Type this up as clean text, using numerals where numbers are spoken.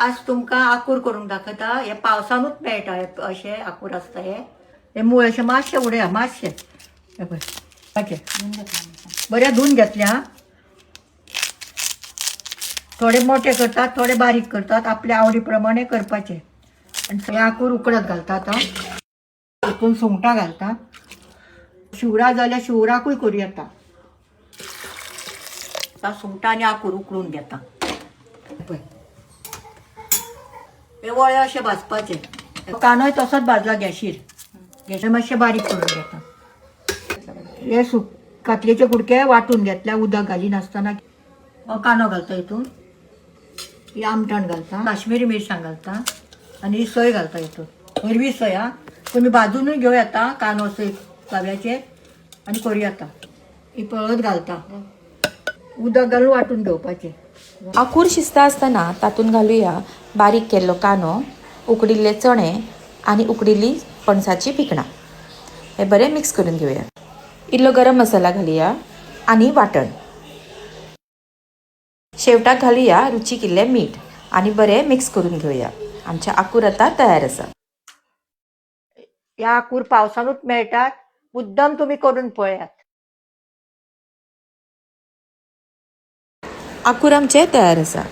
आज तुमकां आकूर करून दाखयता. हे पावसानूच मेळटा अशे आकूर आसता हे मूळ अशे मातशे उडया मातशे हे पळय बरे धुवन घेतले हा. थोडे मोठे करतात थोडे बारीक करतात आपल्या आवडी प्रमाणे करपाचे. आणि हे आकूर उकडत घालतात हा. हितून सुंगटां घालता. शिवराक जाल्यार शिवराकूय करूं येता. सुंगटां आनी आकूर उकडून घेता. पळय हे वळे अशे भाजपाचे. कांदोय तसोच भाजला गॅशीर. गॅशीर मातशे बारीक करून घेता. हे कातलेचे कुडके वाटून घेतल्या उदक घालीन आसतना. कांदो घालता हितून. ही आमटाण घालता. काश्मीरी मिरसांग घालता आणि ही सोय घालता हितून. हिरवी सोय हा. तुम्ही भाजूनय घेऊ येता कांदो सोय तव्याचेर आणि करूं येता. ही पळत घालता. उदक घालून वाटून घेवपाचे. आकूर शिजता आसतना तातूंत घालुया बारीक केल्लो कांदो, उकडिल्ले चणे आनी उकडिल्ली पणसाची पिकणां. हे बरें मिक्स करून घेवया. इल्लो गरम मसाला घालुया आनी वाटण. शेवटाक घालुया रुचीक इल्लें मीठ आनी बरें मिक्स करून घेवया. आमचे आकूर आतां तयार आसा. ह्या आकूर पावसानूच मेळटात. मुद्दम तुम्ही करून पळयात. आकूर आमचे तयार आसा.